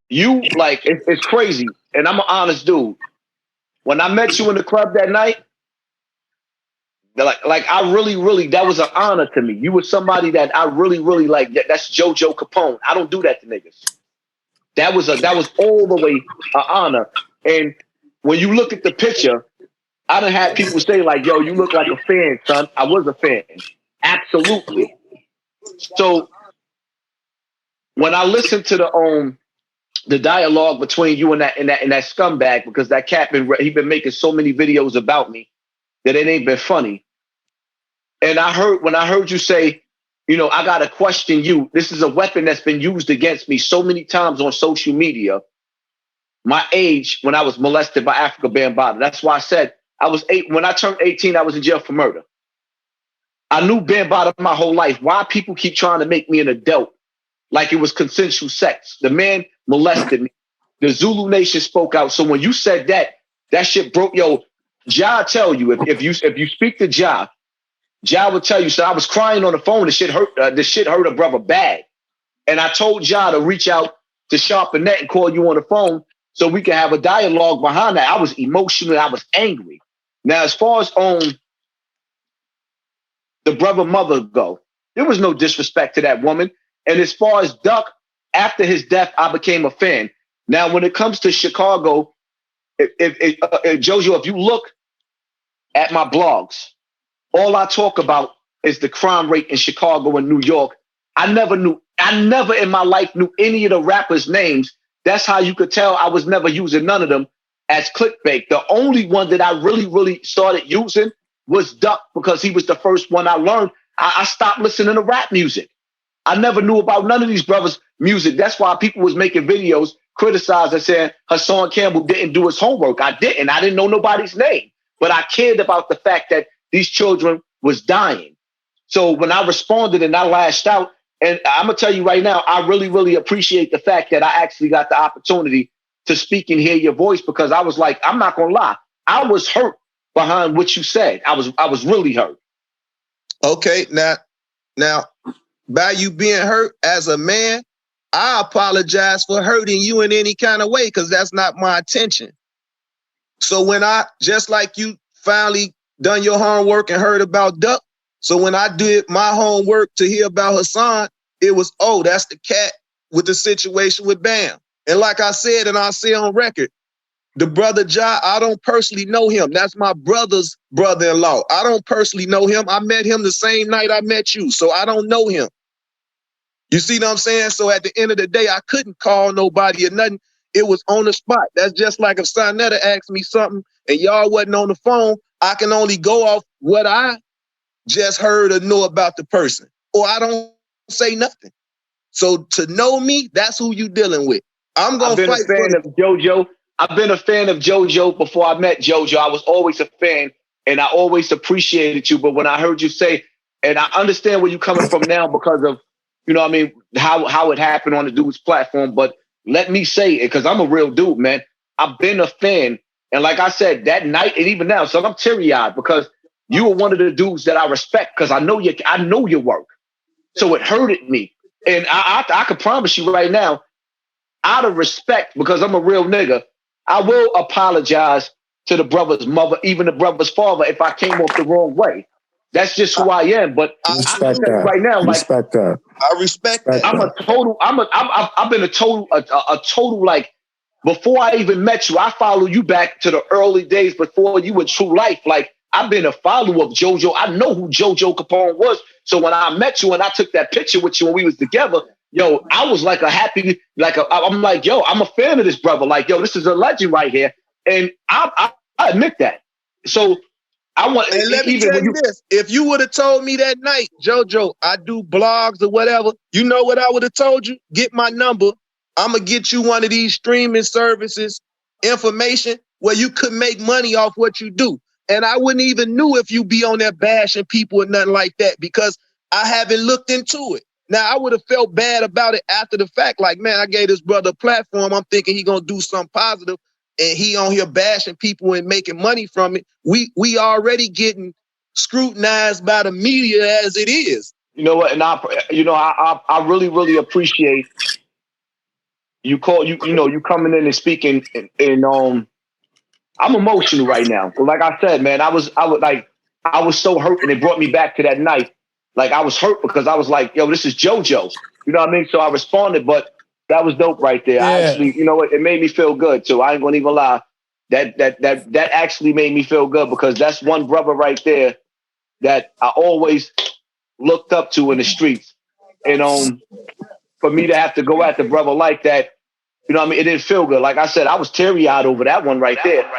you like it's crazy. And I'm an honest dude. When I met you in the club that night, like I really that was an honor to me. You were somebody that I really like. That's Jojo Capone. I don't do that to niggas. That was all the way an honor. And when you look at the picture, I done had people say like, "Yo, you look like a fan, son." I was a fan, absolutely. So when I listened to the dialogue between you and that scumbag, because that cat he been making so many videos about me that it ain't been funny. And when I heard you say, I gotta question you. This is a weapon that's been used against me so many times on social media. My age when I was molested by Africa Bambaataa. That's why I said I was 8. When I turned 18, I was in jail for murder. I knew Bambaataa my whole life. Why people keep trying to make me an adult like it was consensual sex? The man molested me. The Zulu Nation spoke out. So when you said that shit broke. Yo, Ja tell you if you speak to Ja would tell you. So I was crying on the phone. The shit hurt a brother bad. And I told Ja to reach out to Sharp Net and call you on the phone so we can have a dialogue behind that. I was emotional. I was angry. Now, as far as the brother mother go, there was no disrespect to that woman. And as far as Duck, after his death, I became a fan. Now, when it comes to Chicago, Jojo, if you look at my blogs, all I talk about is the crime rate in Chicago and New York. I never in my life knew any of the rappers' names. That's how you could tell I was never using none of them as clickbait. The only one that I really started using was Duck because he was the first one I learned. I stopped listening to rap music. I never knew about none of these brothers' music. That's why people was making videos criticizing, saying Hassan Campbell didn't do his homework. I didn't. I didn't know nobody's name. But I cared about the fact that these children was dying. So when I responded and I lashed out, and I'm going to tell you right now, I really appreciate the fact that I actually got the opportunity to speak and hear your voice because I was like, I'm not going to lie. I was hurt behind what you said. I was really hurt. Okay, now, by you being hurt as a man, I apologize for hurting you in any kind of way because that's not my intention. So when just like you finally done your homework and heard about Duck, so when I did my homework to hear about Hassan, it was, that's the cat with the situation with Bam. And like I said, and I'll say on record, the brother Ja, I don't personally know him. That's my brother's brother-in-law. I don't personally know him. I met him the same night I met you, so I don't know him. You see what I'm saying? So at the end of the day, I couldn't call nobody or nothing. It was on the spot. That's just like if Sonetta asked me something and y'all wasn't on the phone, I can only go off what I just heard or know about the person. Or I don't say nothing. So to know me, that's who you dealing with. I'm going to fight for a fan of Jojo. I've been a fan of Jojo before I met Jojo. I was always a fan and I always appreciated you. But when I heard you say, and I understand where you're coming from now because of, how it happened on the dude's platform. But let me say it because I'm a real dude, man. I've been a fan. And like I said, that night and even now, so I'm teary-eyed because you were one of the dudes that I respect because I know your work. So it hurted me. And I can promise you right now, out of respect, because I'm a real nigga, I will apologize to the brother's mother, even the brother's father, if I came off the wrong way. That's just who I am. But I respect that right now. Respect that. I respect that. I've been a total like, before I even met you, I follow you back to the early days before you were True Life. Like, I've been a follower of Jojo. I know who Jojo Capone was. So when I met you and I took that picture with you when we was together, yo, I was like I'm like, yo, I'm a fan of this brother. Like, yo, this is a legend right here. And I admit that. So I want, and let me tell you this. If you would have told me that night, Jojo, I do blogs or whatever, you know what I would have told you? Get my number. I'm going to get you one of these streaming services, information where you could make money off what you do. And I wouldn't even knew if you be on there bashing people or nothing like that because I haven't looked into it. Now, I would have felt bad about it after the fact. Like, man, I gave this brother a platform. I'm thinking he going to do something positive. And he on here bashing people and making money from it. We already getting scrutinized by the media as it is. You know what? And I really appreciate you coming in and speaking and I'm emotional right now. But like I said, man, I was so hurt, and it brought me back to that night. Like I was hurt because I was like, yo, this is JoJo. You know what I mean? So I responded, but that was dope right there. Yeah. I actually, you know what? It made me feel good too. I ain't gonna even lie. That actually made me feel good because that's one brother right there that I always looked up to in the streets. And for me to have to go at the brother like that, you know what I mean? It didn't feel good. Like I said, I was teary-eyed over that one right there.